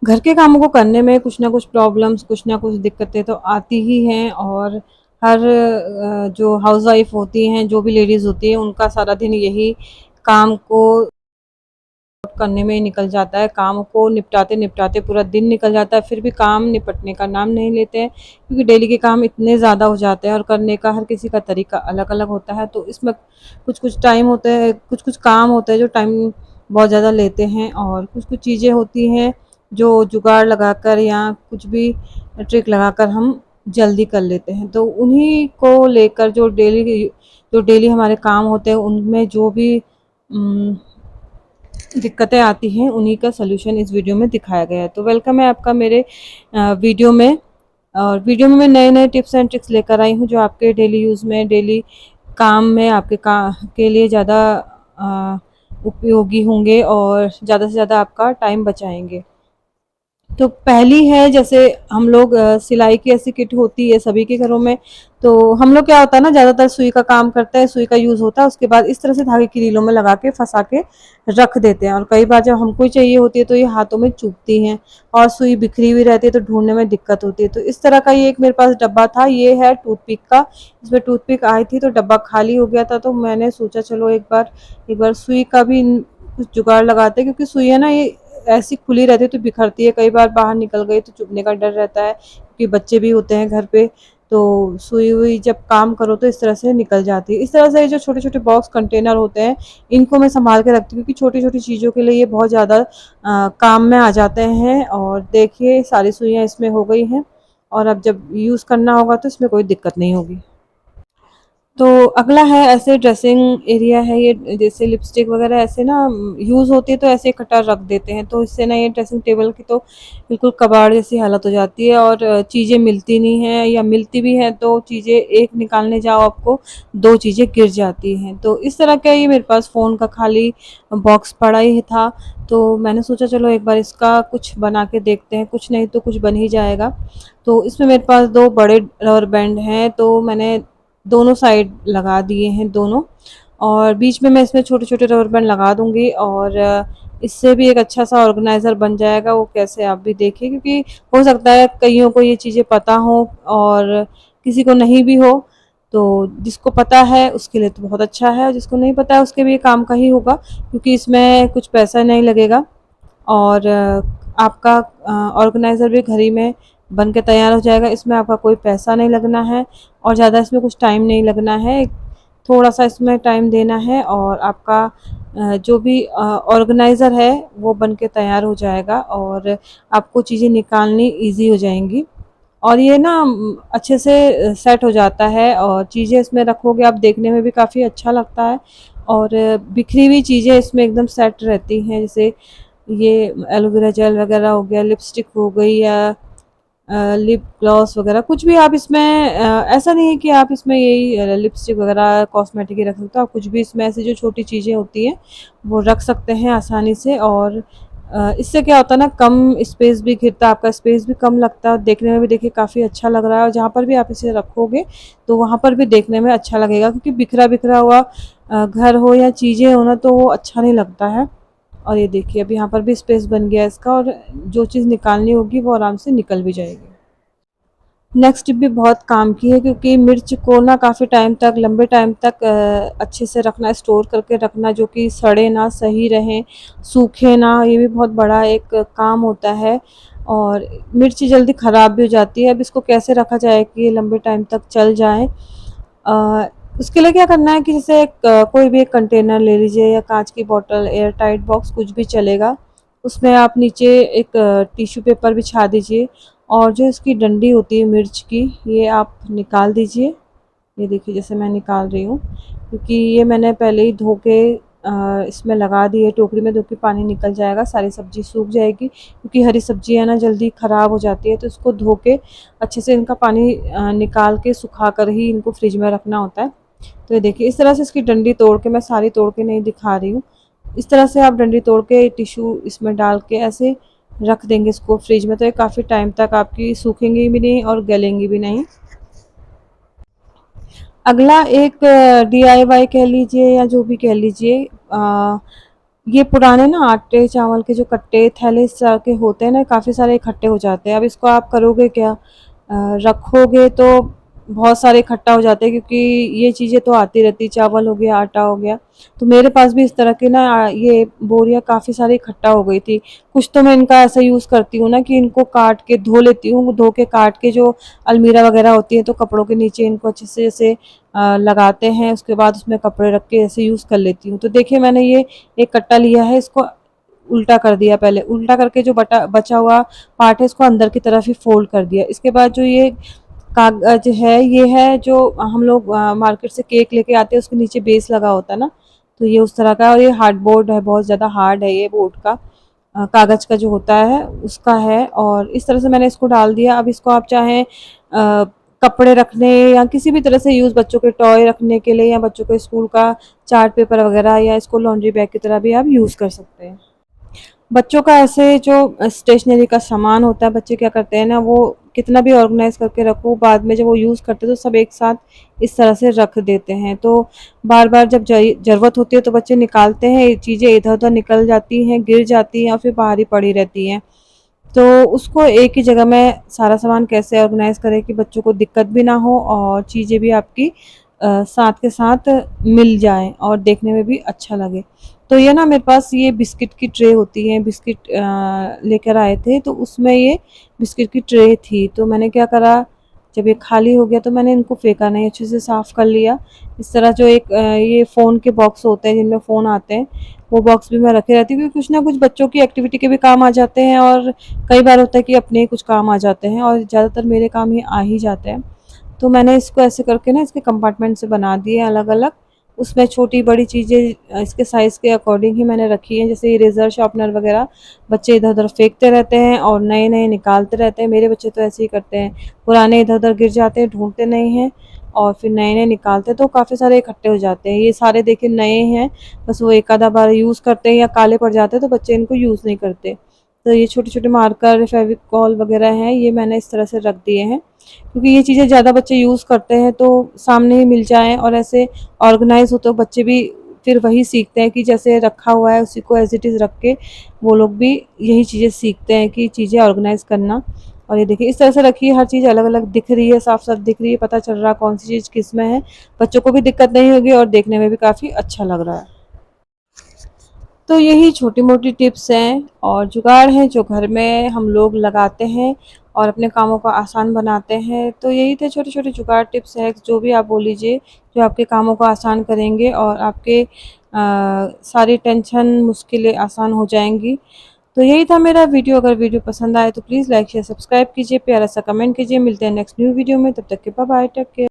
घर के कामों को करने में कुछ ना कुछ प्रॉब्लम्स, कुछ ना कुछ दिक्कतें तो आती ही हैं। और हर जो हाउसवाइफ होती हैं, जो भी लेडीज़ होती हैं, उनका सारा दिन यही काम को करने में ही निकल जाता है। काम को निपटाते निपटाते पूरा दिन निकल जाता है, फिर भी काम निपटने का नाम नहीं लेते हैं, क्योंकि डेली के काम इतने ज़्यादा हो जाते हैं और करने का हर किसी का तरीका अलग अलग होता है। तो इसमें कुछ कुछ टाइम होते हैं, कुछ कुछ काम होते हैं जो टाइम बहुत ज़्यादा लेते हैं, और कुछ कुछ चीज़ें होती हैं जो जुगाड़ लगाकर या कुछ भी ट्रिक लगाकर हम जल्दी कर लेते हैं। तो उन्हीं को लेकर जो डेली हमारे काम होते हैं, उनमें जो भी दिक्कतें आती हैं, उन्हीं का सलूशन इस वीडियो में दिखाया गया है। तो वेलकम है आपका मेरे वीडियो में। और वीडियो में मैं नए नए टिप्स एंड ट्रिक्स लेकर आई हूँ, जो आपके डेली यूज़ में, डेली काम में आपके के लिए ज़्यादा उपयोगी होंगे और ज़्यादा से ज़्यादा आपका टाइम बचाएंगे। तो पहली है, जैसे हम लोग सिलाई की ऐसी किट होती है सभी के घरों में। तो हम लोग क्या होता है ना, ज़्यादातर सुई का काम करते हैं, सुई का यूज़ होता है, उसके बाद इस तरह से धागे की रीलों में लगा के फंसा के रख देते हैं। और कई बार जब हमको चाहिए होती है तो ये हाथों में चुभती हैं और सुई बिखरी हुई रहती है, तो ढूंढने में दिक्कत होती है। तो इस तरह का ये एक मेरे पास डब्बा था, ये है टूथपिक का। इसमें टूथपिक आई थी तो डब्बा खाली हो गया था, तो मैंने सोचा चलो एक बार सुई का भी कुछ जुगाड़ लगाते हैं, क्योंकि सुई है ना, ये ऐसी खुली रहती है तो बिखरती है, कई बार बाहर निकल गई तो चुभने का डर रहता है, क्योंकि बच्चे भी होते हैं घर पे। तो सुई हुई जब काम करो तो इस तरह से निकल जाती है। इस तरह से जो छोटे छोटे बॉक्स कंटेनर होते हैं, इनको मैं संभाल के रखती हूँ, क्योंकि छोटी छोटी चीज़ों के लिए ये बहुत ज़्यादा काम में आ जाते हैं। और देखिए सारी सुइयाँ इसमें हो गई हैं, और अब जब यूज़ करना होगा तो इसमें कोई दिक्कत नहीं होगी। तो अगला है, ऐसे ड्रेसिंग एरिया है ये, जैसे लिपस्टिक वगैरह ऐसे ना यूज़ होती है तो ऐसे इकट्ठा रख देते हैं, तो इससे ना ये ड्रेसिंग टेबल की तो बिल्कुल कबाड़ जैसी हालत हो जाती है, और चीज़ें मिलती नहीं हैं, या मिलती भी हैं तो चीज़ें एक निकालने जाओ आपको दो चीज़ें गिर जाती हैं। तो इस तरह का ये मेरे पास फ़ोन का खाली बॉक्स पड़ा ही था, तो मैंने सोचा चलो एक बार इसका कुछ बना के देखते हैं, कुछ नहीं तो कुछ बन ही जाएगा। तो इसमें मेरे पास दो बड़े रबर बैंड हैं, तो मैंने दोनों साइड लगा दिए हैं दोनों, और बीच में मैं इसमें छोटे छोटे रबर बैंड लगा दूंगी, और इससे भी एक अच्छा सा ऑर्गेनाइज़र बन जाएगा। वो कैसे आप भी देखिए, क्योंकि हो सकता है कईयों को ये चीज़ें पता हो और किसी को नहीं भी हो। तो जिसको पता है उसके लिए तो बहुत अच्छा है, और जिसको नहीं पता है उसके भी ये काम का ही होगा, क्योंकि इसमें कुछ पैसा नहीं लगेगा, और आपका ऑर्गेनाइज़र भी घर ही में बन के तैयार हो जाएगा। इसमें आपका कोई पैसा नहीं लगना है, और ज़्यादा इसमें कुछ टाइम नहीं लगना है। थोड़ा सा इसमें टाइम देना है, और आपका जो भी ऑर्गेनाइज़र है वो बन के तैयार हो जाएगा, और आपको चीज़ें निकालनी ईजी हो जाएंगी। और ये ना अच्छे से सेट हो जाता है, और चीज़ें इसमें रखोगे आप, देखने में भी काफ़ी अच्छा लगता है। और बिखरी हुई चीज़ें इसमें एकदम सेट रहती हैं, जैसे ये एलोवेरा जेल वगैरह हो गया, लिपस्टिक हो गई, या लिप ग्लॉस वगैरह, कुछ भी आप इसमें ऐसा नहीं है कि आप इसमें यही लिपस्टिक वगैरह कॉस्मेटिक ही रख सकते हो। आप कुछ भी इसमें ऐसी जो छोटी चीज़ें होती हैं वो रख सकते हैं आसानी से। और इससे क्या होता है ना, कम स्पेस भी घिरता है, आपका स्पेस भी कम लगता है, देखने में भी देखिए काफ़ी अच्छा लग रहा है। और जहाँ पर भी आप इसे रखोगे तो वहाँ पर भी देखने में अच्छा लगेगा, क्योंकि बिखरा बिखरा हुआ घर हो या चीज़ें हो ना, तो वो अच्छा नहीं लगता है। और ये देखिए अब यहाँ पर भी स्पेस बन गया है इसका, और जो चीज़ निकालनी होगी वो आराम से निकल भी जाएगी। नेक्स्ट टिप भी बहुत काम की है, क्योंकि मिर्च को ना काफ़ी टाइम तक, लंबे टाइम तक अच्छे से रखना, स्टोर करके रखना, जो कि सड़े ना, सही रहें, सूखे ना, ये भी बहुत बड़ा एक काम होता है। और मिर्च जल्दी ख़राब भी हो जाती है। अब इसको कैसे रखा जाए कि ये लंबे टाइम तक चल जाए। अ, उसके लिए क्या करना है कि जैसे कोई भी एक कंटेनर ले लीजिए, या कांच की बोतल, एयर टाइट बॉक्स, कुछ भी चलेगा। उसमें आप नीचे एक टिश्यू पेपर बिछा दीजिए, और जो इसकी डंडी होती है मिर्च की, ये आप निकाल दीजिए। ये देखिए जैसे मैं निकाल रही हूँ, क्योंकि ये मैंने पहले ही धो के इसमें लगा दी है टोकरी में, धो के पानी निकल जाएगा, सारी सब्जी सूख जाएगी, क्योंकि हरी सब्जी है ना जल्दी ख़राब हो जाती है। तो इसको धो के अच्छे से इनका पानी निकाल के सुखा कर ही इनको फ्रिज में रखना होता है। तो ये देखिए इस तरह से इसकी डंडी तोड़ के, मैं सारी तोड़ के नहीं दिखा रही हूँ, इस तरह से आप डंडी तोड़ के टिश्यू इसमें डाल के ऐसे रख देंगे इसको फ्रिज में, तो ये काफ़ी टाइम तक आपकी सूखेंगी भी नहीं और गलेंगी भी नहीं। अगला एक डीआईवाई कह लीजिए या जो भी कह लीजिए, ये पुराने ना आटे चावल के जो कट्टे थैले इस तरह के होते हैं ना, काफ़ी सारे इकट्ठे हो जाते हैं। अब इसको आप करोगे क्या, रखोगे तो बहुत सारे इकट्ठा हो जाते हैं, क्योंकि ये चीज़ें तो आती रहती, चावल हो गया, आटा हो गया। तो मेरे पास भी इस तरह के ना ये बोरियां काफ़ी सारी इकट्ठा हो गई थी। कुछ तो मैं इनका ऐसा यूज़ करती हूँ ना कि इनको काट के धो लेती हूँ, धो के काट के जो अलमीरा वगैरह होती है तो कपड़ों के नीचे इनको अच्छे से जैसे लगाते हैं, उसके बाद उसमें कपड़े रख के ऐसे यूज़ कर लेती हूँ। तो देखिए मैंने ये एक कट्टा लिया है, इसको उल्टा कर दिया, पहले उल्टा करके जो बचा हुआ पार्ट है इसको अंदर की तरफ ही फोल्ड कर दिया। इसके बाद जो ये कागज है, ये है जो हम लोग मार्केट से केक लेके आते हैं, उसके नीचे बेस लगा होता है ना, तो ये उस तरह का, और ये हार्ड बोर्ड है, बहुत ज़्यादा हार्ड है ये बोर्ड का, कागज़ का जो होता है उसका है। और इस तरह से मैंने इसको डाल दिया। अब इसको आप चाहें कपड़े रखने या किसी भी तरह से यूज़, बच्चों के टॉय रखने के लिए या बच्चों के स्कूल का चार्ट पेपर वगैरह, या इसको लॉन्ड्री बैग की तरह भी आप यूज़ कर सकते हैं। बच्चों का ऐसे जो स्टेशनरी का सामान होता है, बच्चे क्या करते हैं ना, वो कितना भी ऑर्गेनाइज करके रखो, बाद में जब वो यूज़ करते हैं तो सब एक साथ इस तरह से रख देते हैं। तो बार बार जब ज़रूरत होती है तो बच्चे निकालते हैं, चीज़ें इधर उधर निकल जाती हैं, गिर जाती हैं, और फिर बाहर ही पड़ी रहती हैं। तो उसको एक ही जगह में सारा सामान कैसे ऑर्गेनाइज करें कि बच्चों को दिक्कत भी ना हो और चीज़ें भी आपकी साथ के साथ मिल जाएं और देखने में भी अच्छा लगे। तो ये ना मेरे पास ये बिस्किट की ट्रे होती है, बिस्किट लेकर आए थे, तो उसमें ये बिस्किट की ट्रे थी। तो मैंने क्या करा, जब ये खाली हो गया तो मैंने इनको फेंका नहीं, अच्छे से साफ़ कर लिया। इस तरह जो एक ये फ़ोन के बॉक्स होते हैं जिनमें फ़ोन आते हैं, वो बॉक्स भी मैं रखे रहती हूँ, क्योंकि कुछ ना कुछ बच्चों की एक्टिविटी के भी काम आ जाते हैं, और कई बार होता है कि अपने ही कुछ काम आ जाते हैं, और ज़्यादातर मेरे काम ये आ ही जाते हैं। तो मैंने इसको ऐसे करके ना इसके कंपार्टमेंट से बना दिए अलग-अलग। उसमें छोटी-बड़ी चीज़ें इसके साइज़ के अकॉर्डिंग ही मैंने रखी हैं, जैसे इरेज़र, शार्पनर वगैरह। बच्चे इधर-उधर फेंकते रहते हैं और नए-नए निकालते रहते हैं। मेरे बच्चे तो ऐसे ही करते हैं, पुराने इधर-उधर गिर जाते हैं, ढूँढते नहीं हैं और फिर नए-नए निकालते हैं, तो काफ़ी सारे इकट्ठे हो जाते हैं। ये सारे देखिए नए हैं, बस वो एक आधा बार यूज़ करते हैं या काले पड़ जाते हैं तो बच्चे इनको यूज़ नहीं करते। तो ये छोटे-छोटे मार्कर, फेविकोल वगैरह हैं, ये मैंने इस तरह से रख दिए हैं, क्योंकि ये चीज़ें ज़्यादा बच्चे यूज़ करते हैं तो सामने ही मिल जाएँ और ऐसे ऑर्गेनाइज़ हो तो बच्चे भी फिर वही सीखते हैं कि जैसे रखा हुआ है उसी को एज़ इट इज़ रख के वो लोग भी यही चीज़ें सीखते हैं कि चीज़ें ऑर्गेनाइज़ करना। और ये देखिए इस तरह से रखी है, हर चीज़ अलग-अलग दिख रही है, साफ-साफ दिख रही है, पता चल रहा है कौन-सी चीज़ किसमें है। बच्चों को भी दिक्कत नहीं होगी और देखने में भी काफ़ी अच्छा लग रहा है। तो यही छोटी-मोटी टिप्स हैं और जुगाड़ हैं जो घर में हम लोग लगाते हैं और अपने कामों को आसान बनाते हैं। तो यही थे छोटे-छोटे जुगाड़, टिप्स, हैक्स, जो भी आप बोल लीजिए, जो आपके कामों को आसान करेंगे और आपके सारी टेंशन, मुश्किलें आसान हो जाएँगी। तो यही था मेरा वीडियो। अगर वीडियो पसंद आए तो प्लीज़ लाइक, शेयर, सब्सक्राइब कीजिए, प्यारा सा कमेंट कीजिए। मिलते हैं नेक्स्ट न्यू वीडियो में, तब तक के बाय बाय, टेक केयर।